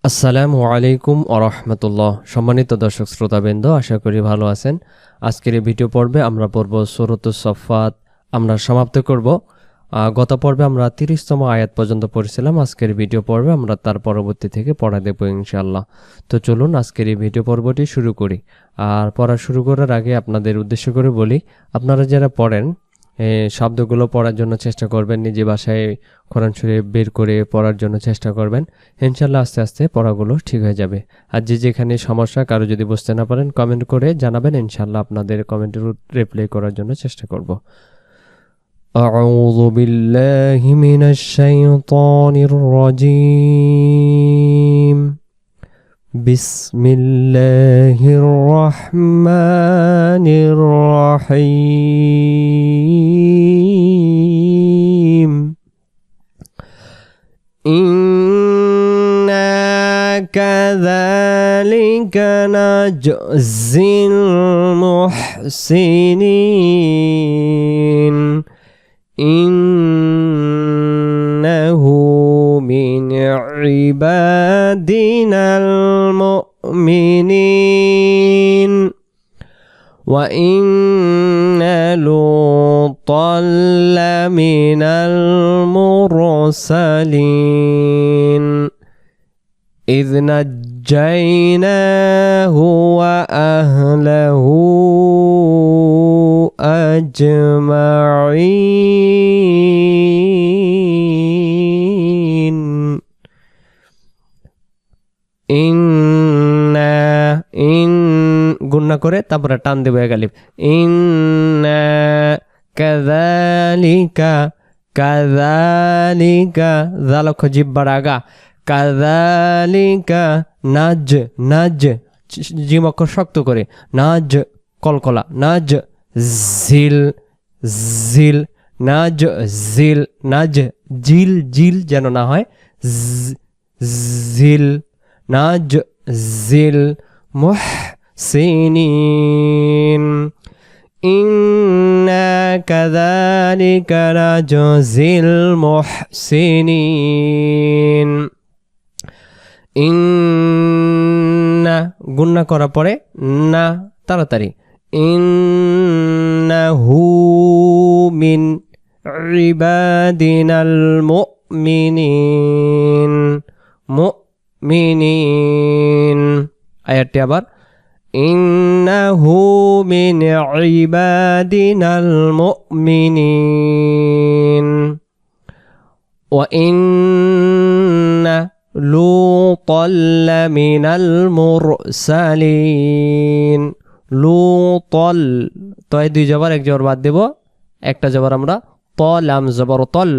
আসসালামু আলাইকুম আরহামতুল্লাহ। সম্মানিত দর্শক শ্রোতাবৃন্দ, আশা করি ভালো আছেন। আজকের এই ভিডিও পর্বে আমরা পড়ব সূরাতুস সাফফাত। আমরা সমাপ্ত করব। গত পর্বে আমরা 30তম আয়াত পর্যন্ত পড়েছিলাম। আজকের ভিডিও পর্বে আমরা তার পরবর্তী থেকে পড়া দেব ইনশাআল্লাহ। তো চলুন আজকের এই ভিডিও পর্বটি শুরু করি। আর পড়া শুরু করার আগে আপনাদের উদ্দেশ্য করে বলি, আপনারা যারা পড়েন শব্দগুলো পড়ার জন্য চেষ্টা করবেন, নিজে ভাষায় কোরআন শরীফ বের করে পড়ার জন্য চেষ্টা করবেন। ইনশাল্লাহ আস্তে আস্তে পড়াগুলো ঠিক হয়ে যাবে। আর যেখানে সমস্যা, কারো যদি বুঝতে না পারেন কমেন্ট করে জানাবেন, ইনশাল্লাহ আপনাদের কমেন্টের রিপ্লাই করার জন্য চেষ্টা করব। আউযু বিল্লাহি মিনাশ শাইতানির রাজীম। বিসমিল্লাহির রহমানির রহিম। ইন্না কাযালিকা নাজজিল মুহসিনিন। ইন্নাহু মিন ইবাদিনাল মুমিনিন ওয়া ইন্না লূতান লামিনাল মুরসালিন ইয নাজ্জায়নাহু ওয়া আহলাহু আজমাঈন। গুণনা করে তারপরে টান দেবে গালিব। ইন্না কাযালিকা, কাযালিকা জালক জিব্বার আগা, কাযালিকা নাজ, নাজ জিম অক্ষর শক্ত করে, নাজ কলকলা, নাজ জিল, জিল নাজ জিল, নাজ জিল, জিল যেন না হয়, জিল নাজ জিল মুহসিনিন। ইন্না কাযালিকা নাজজিল মুহসিনিন। ইন্না গুণনা করার পরে না তাড়াতাড়ি, ইন্নাহু মিন ইবাদিনাল মুমিনিন, মুমিনিন। আয়াতটি আবার, ইন্নাহু মিন ইবাদিনাল মুমিনিন ওয়া ইন্না লূতান লামিনাল মুরসালিন। লূতল, তয় দুই জবর এক জবর বাদ দেব, একটা জবর আমরা ত, লাম জবর তল,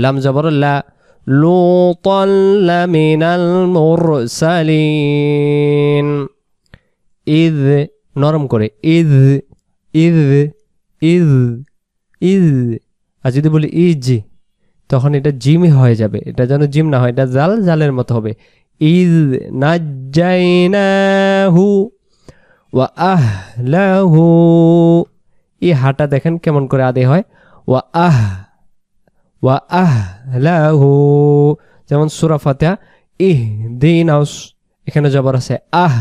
লাম জবর লা, লূতান লামিনাল মুরসালিন। ইয নরম করে, ইয, ইয, ইয, ইয। আর যদি বলি ইজ, তখন এটা জিম হয়ে যাবে, এটা যেন জিম না হয়, এটা জাল, জালের মতো হবে। ইয নাজ্জায়নাহু ওয়া আহলাহু, এই হাটা দেখেন কেমন করে আদে হয়, ওয়া আহলাহু। যেমন সূরা ফাতিহা ইহদিনাস, এখানে জবর আছে আহ,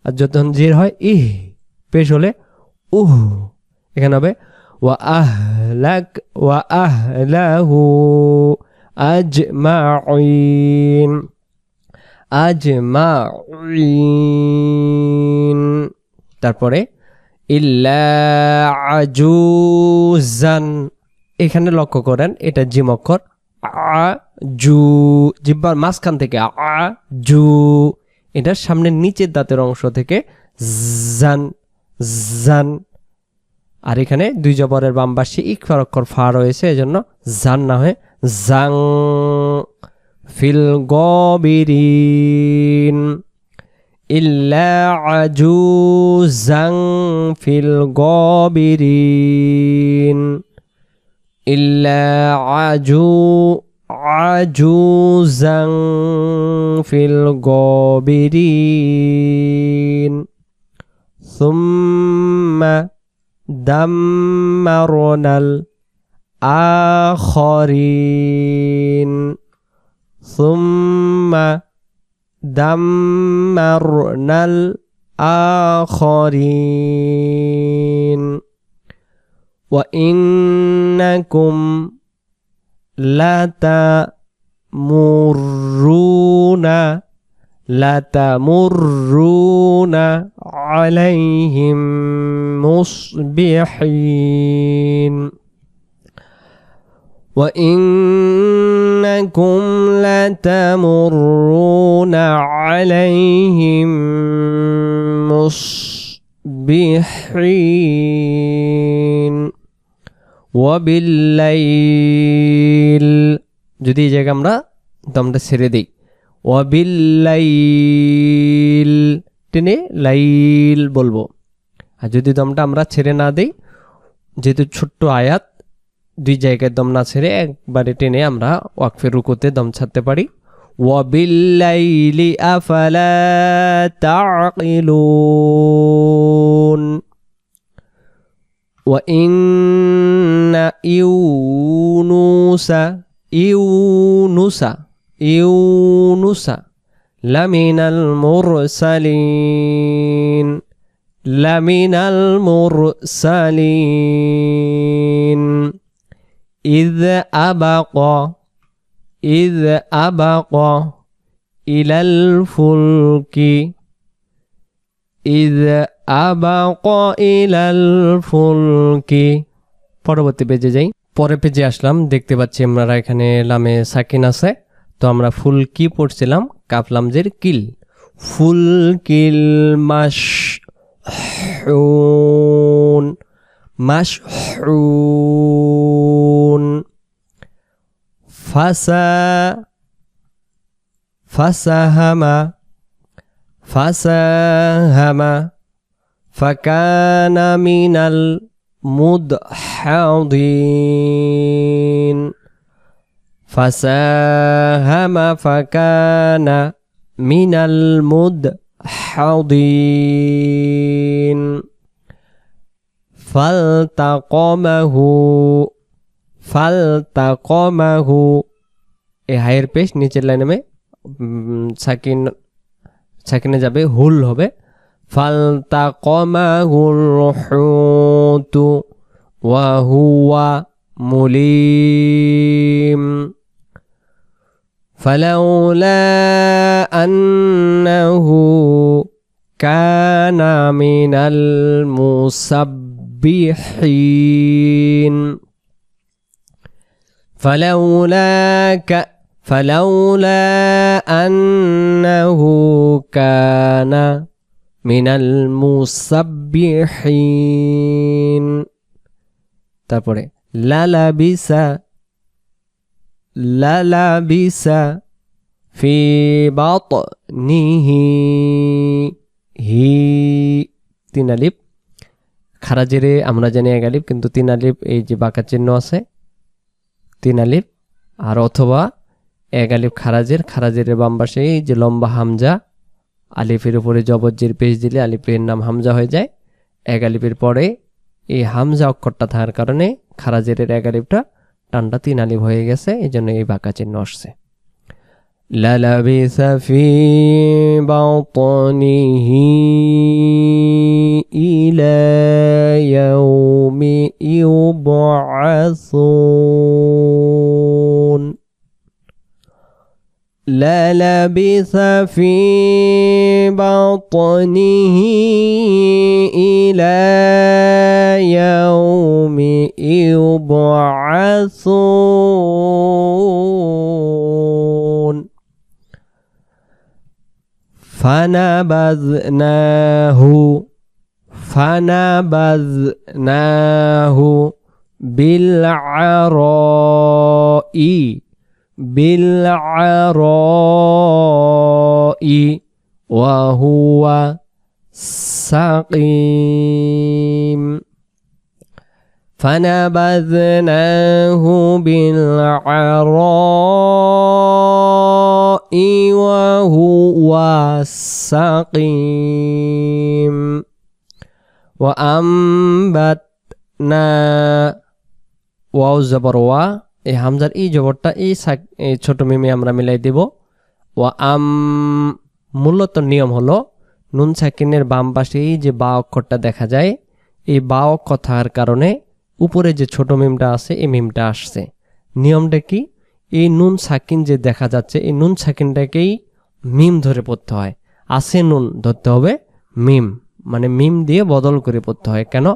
আর যখন জির হয় ইহ, পেশ হলে উহ, এখানে হবে ওয়া আহলাক, ওয়া আহলাহু আজমাঈন, আজমাঈন। তারপরে ইল্লা আজুজান, এখানে লক্ষ্য করেন এটা জিম অক্ষর, আজু জিব্বার মাঝখান থেকে আজু, এটার সামনে নিচের দাঁতের অংশ থেকে জান, জান। আর এখানে দুই জবরের বাম পাশে ইকফার অক্ষর ফা রয়েছে, এজন্য জান না হয়ে জাং। ফিল গবিরিন, ইল্লা আজুজাং ফিল গবিরিন, ইল্লা আজুজাং ফিল গবিরিন। সুম্মা দাম্মারনাল আখরিন, সুম্মা দাম্মারনাল আখরিন ওয়া ইন্নাকুম লাতামুররুনা আলাইহিম মুসবিহিন وإنكم لتمرون عليهم مصبحين وبالليل যদি এই জায়গায় আমরা দমটা ছেড়ে দিই ওয়াবিল্লাইল টেনে লাইল বলবো আর যদি দমটা আমরা ছেড়ে না দেই যেহেতু ছোট্ট আয়াত দুই জায়গায় দম না ছেড়ে একবারে টেনে আমরা ওয়াকফের রুকুতে দম ছাড়তে পারি ওয়াবিল্লাইলি আফালা তাকিলুন ওয়া ইন্না ইউনুসা লামিনাল মুরসালিন إذ أبق إلى الفلك পরবর্তী পেজে যাই পরের পেজে আসলাম দেখতে পাচ্ছি আমরা এখানে লামে সাকিন আছে তো আমরা ফুলকি পড়ছিলাম কাফ লামজের কিল ফুলকিল মাশহুন ফাসাহামা ফাকানা মিনাল মুদহাদিন ফাসাহামা ফাকানা মিনাল মুদহাদিন ফালতাকমাহু এই হায়ের পেশ নিচের লাইনে মে সাকিনে যাবে হুল হবে ফালতাকমাহুল হুতু ওয়া হুয়া মুলিম ফালাউলা আন্নাহু কানা মিনাল মুসাব্বিহিন فلولا أنه كان من المسبحين তারপরে লালাবিসা في بطنه হি তিন আলিফ খারাজেরে আমরা জানি এক আলিফ কিন্তু তিন আলিফ এই যে বাঁকা চিহ্ন আছে তিন আলিফ আর অথবা এক আলিফ খারাজের বাম পাশে এই যে লম্বা হামজা আলিফের উপরে জবজ্জের পেশ দিলে আলিফের নাম হামজা হয়ে যায় এক আলিফের পরে এই হামজা অক্ষরটা থাকার কারণে খারাজের এক আলিফটা টানটা তিন আলিফ হয়ে গেছে এই জন্য এই বাঁকা চিহ্ন আসছে লালাবিসা ফি বাতনিহি ইলা ইয়াউমি ইউবআসুন লালাবিসা ফি বাতনিহি ইলা ইয়াউমি ইউবআসুন ফানাবাযনাহু বিলআরাই ওয়া হুয়া সাকিম فنبذناه بالعراء وهو سقيم وأنبتنا ওয়াও জবর ওয়া এই হামজার এই জবরটা এই ছোট মিমে আমরা মিলাই দেব মূলত নিয়ম হলো নুন সাকিনের বাম পাশেই যে বা অক্ষরটা দেখা যায়, এই বা অক্ষর থাকার কারণে উপরে যে ছোট মিমটা আছে এই মিমটা আসছে। নিয়মটা কি, এই নুন সাকিন যে দেখা যাচ্ছে এই নুন সাকিনটাকেই মিম ধরে পড়তে হয়। আছে নুন ধরতে হবে মিম, মানে মিম দিয়ে বদল করে পড়তে হয়। কেন?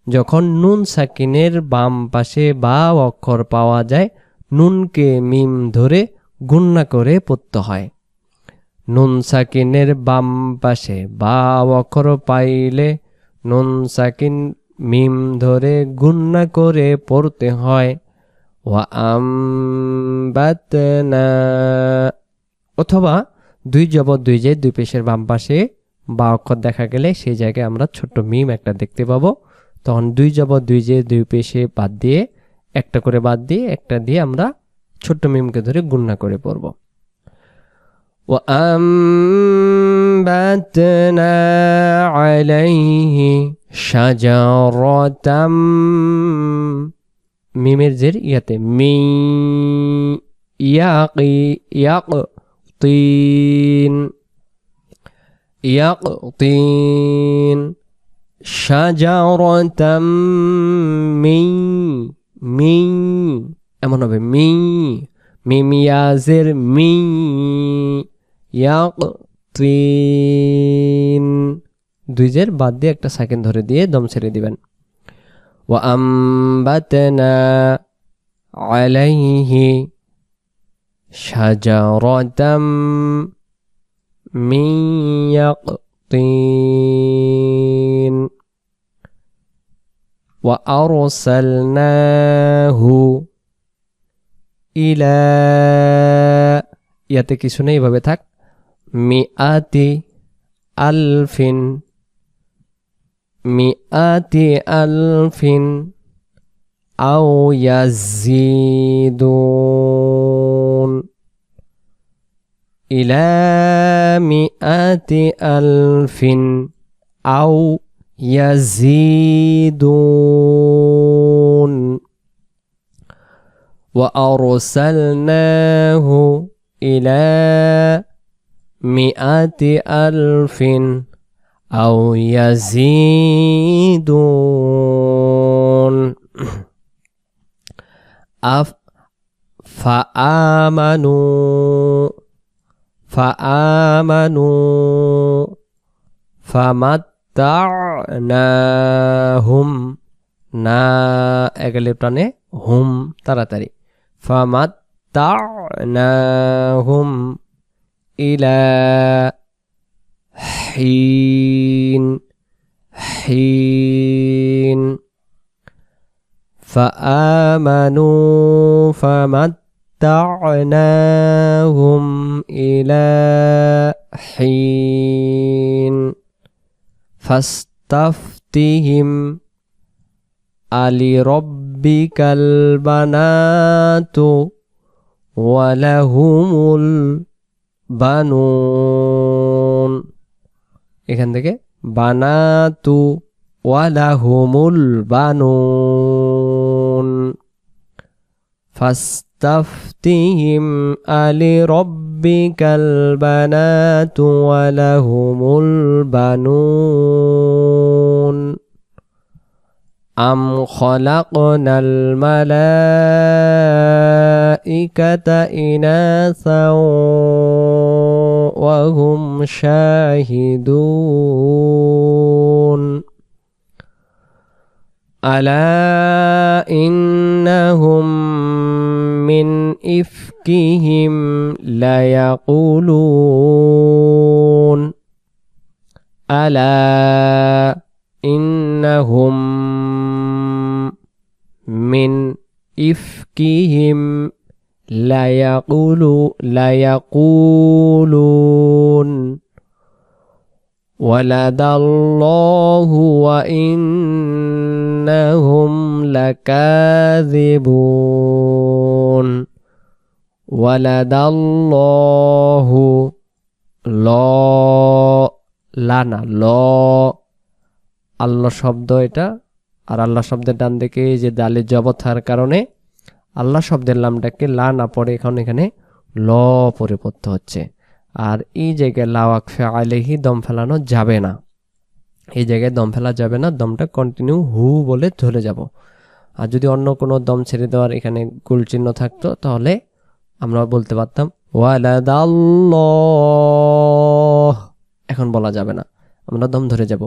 যখন নুন সাকিনের বাম পাশে বা অক্ষর পাওয়া যায়, নুনকে মিম ধরে গুণনা করে পড়তে হয়। নুন সাকিনের বাম পাশে বা অক্ষর পাইলে নুন সাকিন মিম ধরে গুণনা করে পড়তে হয়। ওয়া আমবাতনা, অথবা দুই জবর দুই জের দুই পেশের বাম পাশে বা অক্ষর দেখা গেলে সেই জায়গায় আমরা ছোট্ট মিম একটা দেখতে পাবো। তখন দুই জবর দুই জের দুই পেশে বাদ দিয়ে একটা করে বাদ দিয়ে একটা দিয়ে আমরা ছোট্ট মিমকে ধরে গুণনা করে পড়ব। وأنبتنا عليه شجرة মিমের জের ইয়াতে মি ইয়াকতিন শাজারাতাম মিন এমন হবে মিম ইয়াজের মি ইয়াকতিন, দুই জের বাদ দিয়ে একটা সেকেন্ড ধরে দিয়ে দম ছেড়ে দিবেন। وأنبتنا عليه شجرة من يقطين وأرسلناه إلى, ইয়াতে কিছু নেই, এভাবে থাক। মিআতি আলফিন আও ইয়াজিদুন, ইলা মিআতি আলফিন আও ইয়াজিদুন ওয়া আরসালনাহু ইলা মিআতি আলফিন আও ইয়াজিদুন ফাআমানু ফামাত্তা'নাহুম, না একালে প্রাণে হুম তাড়াতাড়ি, ফামাত্তা'নাহুম ইলা হিন ফাআমানু ফামাত্তা'নাহুম ইলা হিন ফাস্তাফতিহিম আলিরব্বিকাল বানাতু ওয়া লাহুমুল বানুন, এখান থেকে বানাতু ওয়া লাহুমুল বানুন, ফাস্তাফতিহিম আলিরব্বিকাল বানাতু ওয়া লাহুমুল বানুন আম খলাকনাল মালাইকাতা ইনাসাও ওয়া হুম শাহিদুন আলা ইন্নাহুম মিন ইফকিহিম লায়াকুলুন আলা ইন্নাহুম মিন ইফকিহিম লায়াকুলুন ওয়ালাদাল্লাহু ওয়া ইন্নাহুম লাকাযিবুন, ওয়ালাদাল্লাহু ল লানা ল আল্লাহ শব্দ এটা, আর আল্লাহ শব্দের ডান দিকে যে দালে জবর থাকার কারণে আল্লাহ শব্দের লামটাকে লা না পড়ে এখন এখানে ল পরে পড়তে হচ্ছে। আর এই জায়গায় লা ওয়াকফে আলাইহি দম ফেলানো যাবে না, এই জায়গায় দম ফেলা যাবে না, দমটা কন্টিনিউ হু বলে ধরে যাব। আর যদি অন্য কোনো দম ছেড়ে দেওয়ার এখানে গোল চিহ্ন থাকতো তাহলে আমরা বলতে পারতাম ওয়ালাদাল্লাহ, এখন বলা যাবে না, আমরা দম ধরে যাব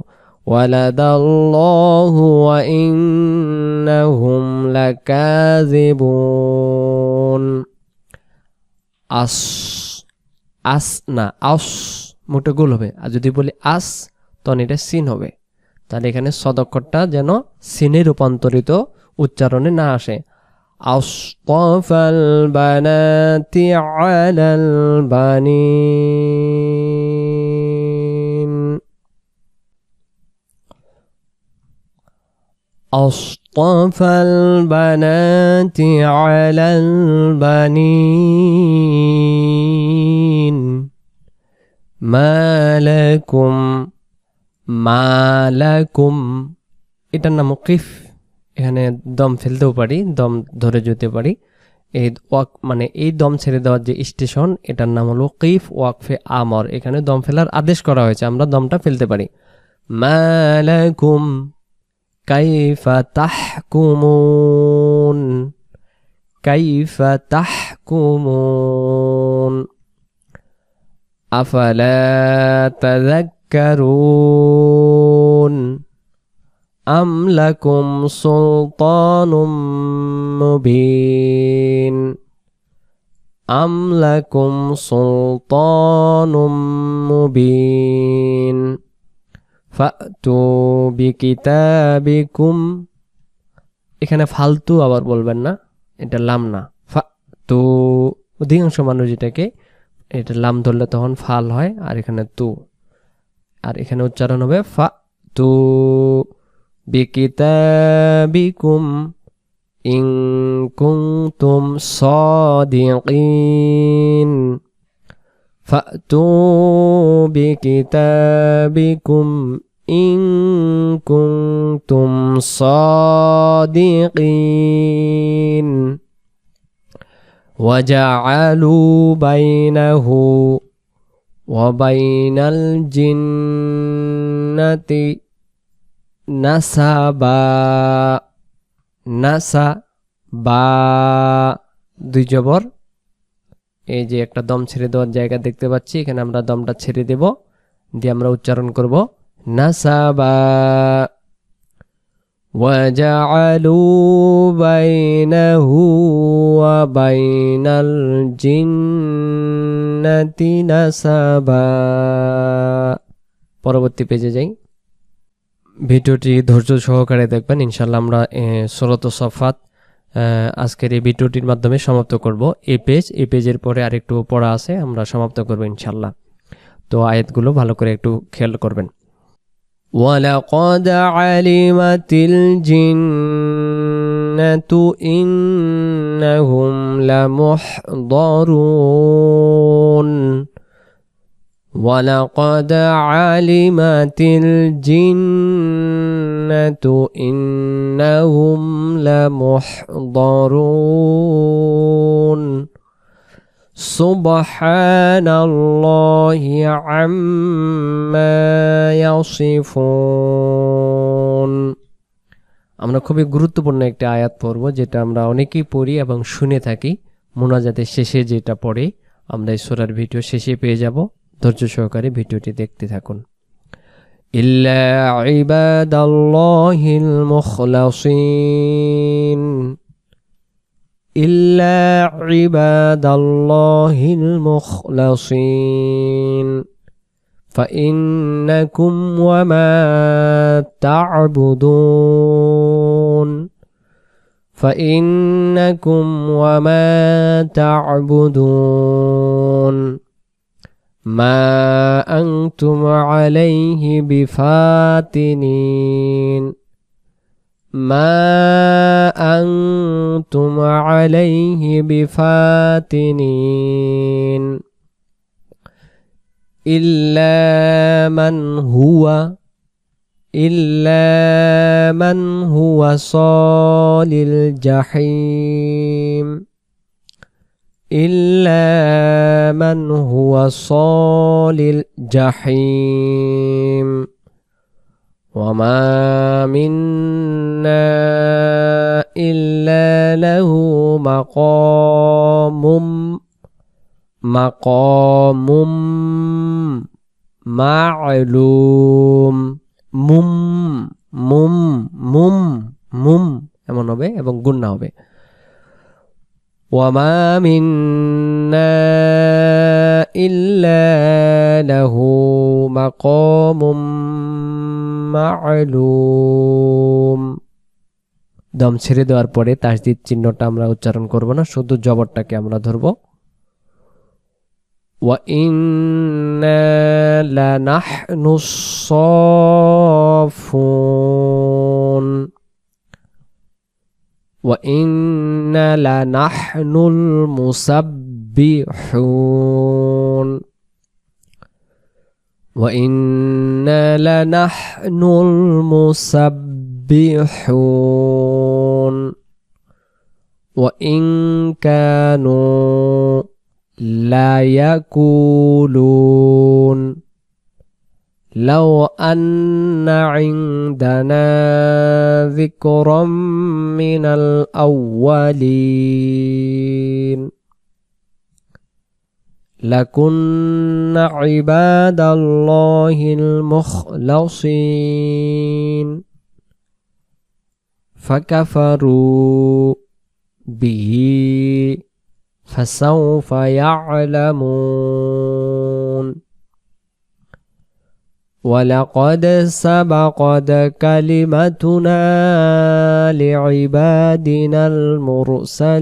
ওয়ালাদাল্লাহু ওয়া ইন্নাহুম লাকাযিবুন। আস, আস না আস, মুখটা গোল হবে। আর যদি বলি আস তখন এটা সিন হবে, তাহলে এখানে সদক্ষরটা যেন সিনে রূপান্তরিত উচ্চারণে না আসে। আসতাফাল বানাতি আলাল বানিন, আসতাফাল বানাতি আলাল বানিন মালাকুম, মালাকুম এটার নাম কিফ, এখানে দম ফেলতেও পারি, দম ধরে যেতে পারি। এই ওয়াক মানে এই দম ছেড়ে দেওয়ার যে স্টেশন, এটার নাম হলো কিফ ওয়াকফে আমর, এখানে দম ফেলার আদেশ করা হয়েছে, আমরা দমটা ফেলতে পারি। মালাকুম কাইফা তাহকুমুন, কাইফা তাহকুমুন আফালা তাযাক্কারুন আম লাকুম সুলতানুম মুবিন, আম লাকুম সুলতানুম মুবিন ফাতু বিকিতাবিকুম, এখানে ফালতু আবার বলবেন না, এটা লাম না, ফাতু। অধিকাংশ মানুষ যেটাকে এটা লাম ধরলে তখন ফাল হয়, আর এখানে তু, আর এখানে উচ্চারণ হবে ফাতু বিকিতাবিকুম ইন কুনতুম সাদিকিন, ফাতু বিকিতাবিকুম ইন কুনতুম সাদিকিন ওয়াজআলু বাইনাহু ওয়া বাইনাল জিন্নাতি নাসাবা, নাসাবা দুই জবর। এই যে একটা দম ছেড়ে দেওয়ার জায়গা দেখতে পাচ্ছি, এখানে আমরা দমটা ছেড়ে দেব, দিয়ে আমরা উচ্চারণ করব নাসাবা। ওয়াজআলু বাইনাহু ওয়া বাইনাল জিন্নাতি নাসাবা। পরবর্তী পেজে যাই। ভিডিওটি ধৈর্য সহকারে দেখবেন, ইনশাল্লাহ আমরা সূরাতুস সাফফাত আজকের এই ভিডিওটির মাধ্যমে সমাপ্ত করব। এই পেজের পরে আরেকটু পড়া আছে, আমরা সমাপ্ত করব ইনশাল্লাহ। তো আয়াতগুলো ভালো করে একটু খেয়াল করবেন। ওয়ালাকাদ আলিমাতিল জিন্নাতু ইন্নাহুম লামুহদারুন, ওয়ালাকাদ আলিমাতিল জিন্নাতু ইন্নাহুম লামুহদারুন সুবহানাল্লাহি আম্মা ইয়াসিফুন। আমরা খুবই গুরুত্বপূর্ণ একটা আয়াত পড়ব, যেটা আমরা অনেকেই পড়ি এবং শুনে থাকি। মুনাজাতের শেষে যেটা পড়ে আমরা এই সূরার ভিডিও শেষে পেয়ে যাব। ধৈর্য সহকারে ভিডিওটি দেখতে থাকুন। ইল্লা ইবাদাল্লাহিল মুখলাসিন, ইল্লা ইবাদাল্লাহিল মুখলাসিন ফাইন্নাকুম ওয়া মা তা'বুদুন, ফাইন্নাকুম ওয়া মা তা'বুদুন মা আনতুম আলাইহি বিফাতিনিন, মা আনতুম আলাইহি বিফাতিনিন ইল্লা মান হুয়া সালিল জাহিম, إلا من هو صال الجحيم وما منا إلا له مقام معلوم মুম মুম মুম মুম এমন হবে এবং গুণনা হবে ওয়ামা মিন্না ইল্লা লাহু মাকামুম মা'লুম দম ছেড়ে দেওয়ার পরে তাসদীদ চিহ্নটা আমরা উচ্চারণ করব না, শুধু জবরটাকে আমরা ধরব। وَإِنَّا لَنَحْنُ الصَّافُّونَ وَإِنَّا لَنَحْنُ الْمُسَبِّحُونَ وَإِنَّا لَنَحْنُ الْمُسَبِّحُونَ وَإِن كَانُوا لا يقولون لو أن عندنا ذكرا من الأولين لكنا عباد الله المخلصين فكفروا به فسوف يعلمون ولقد سبقت كلمتنا لعبادنا المرسلين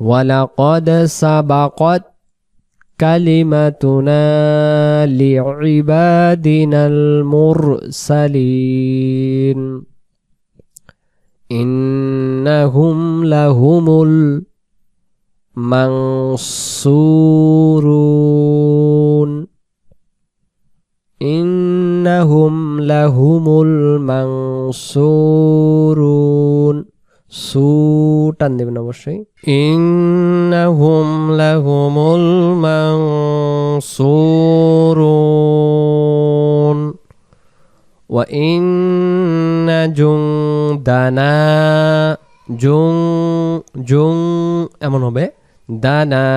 ولقد سبقت كلمتنا لعبادنا المرسلين إنهم لهم المنصورون إنهم لهم المنصورون টান দেবেন অবশ্যই إنهم لهم المنصورون وإن جندنا জুং এমন হবে দানা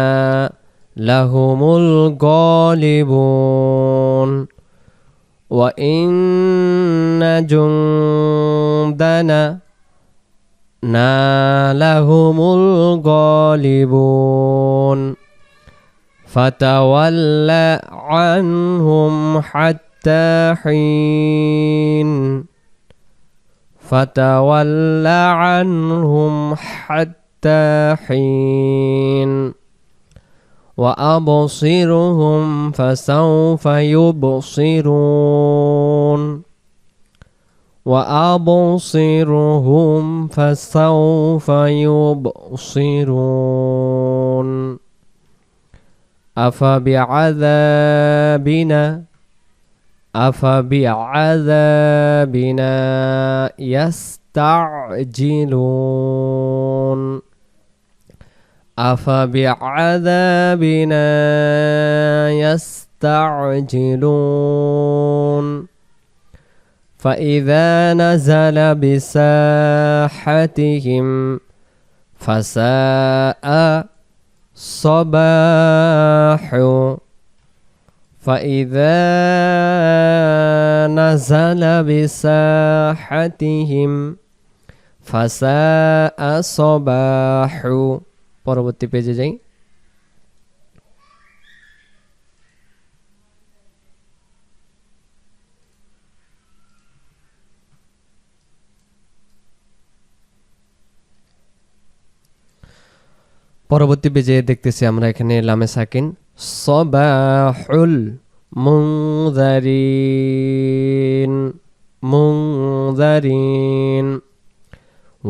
লাহুমুল গালিবুন ওয়া ইন্না জুন্দানা না লাহুমুল গালিবুন ফাতাওয়াল্লা আনহুম হাত্তা হিন فتولى عنهم حتى حين وأبصرهم فسوف يبصرون وأبصرهم فسوف يبصرون أفبعذابنا يستعجلون أفبعذابنا يستعجلون فإذا نزل بساحتهم فساء صباح فإذا نزل بساحتهم فساء صباح পরবর্তী পেজে যাই পরবর্তী পেজে দেখতেছি আমরা এখানে লামে সাকিন সবাহুল মুনযারিন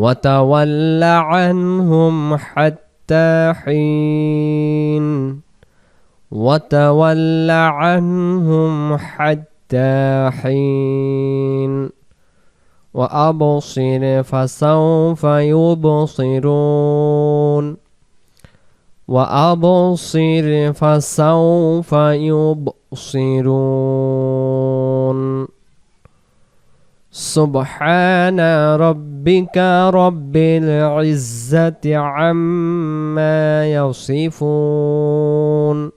ওয়াতাওয়াল্লা আনহুম হাত্তা হিন ওয়াতাওয়াল্লা আনহুম হাত্তা হিন وأبصر فسوف يبصرون وأبصر فسوف يبصرون سبحان ربك رب العزة عما يصفون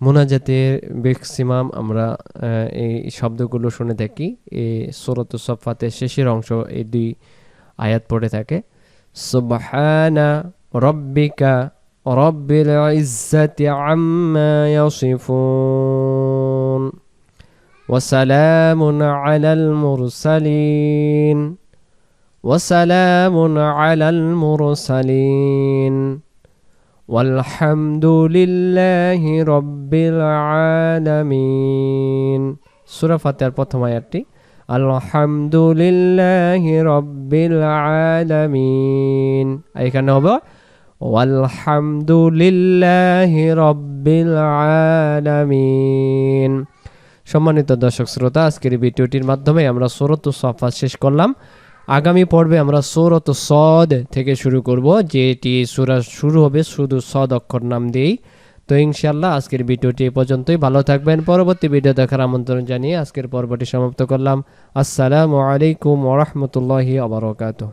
মুনাজাতের ম্যাক্সিমাম আমরা এই শব্দগুলো শুনে থাকি এই সূরাতুস সাফফাতের শেষের অংশ এই দুই আয়াত পড়ে থাকে সুবহানা রাব্বিকা রাব্বিল ইজ্জাতি আম্মা ইয়াসিফুন ওয়া সালামুন আলাল মুরসালিন ওয়া সালামুন আলাল মুরসালিন والحمد لله رب العالمين সূরা ফাতিহার প্রথম আয়াতটি আলহামদুলিল্লাহি রাব্বিল আলামিন এখানে হবে ওয়ালহামদুলিল্লাহি রাব্বিল আলামিন সম্মানিত দর্শক শ্রোতা আজকের ভিডিওটির মাধ্যমে আমরা সূরাতুস সাফফাত শেষ করলাম আগামী পর্বে আমরা সূরাতুস সদ থেকে শুরু করব যেটি সূরা শুরু হবে শুধু সদ অক্ষর নাম দিয়েই তো ইনশাআল্লাহ আজকের ভিডিওটি এই পর্যন্তই ভালো থাকবেন পরবর্তী ভিডিও দেখার আমন্ত্রণ জানিয়ে আজকের পর্বটি সমাপ্ত করলাম আসসালামু আলাইকুম ওয়া রাহমাতুল্লাহি ওয়া বারাকাতুহু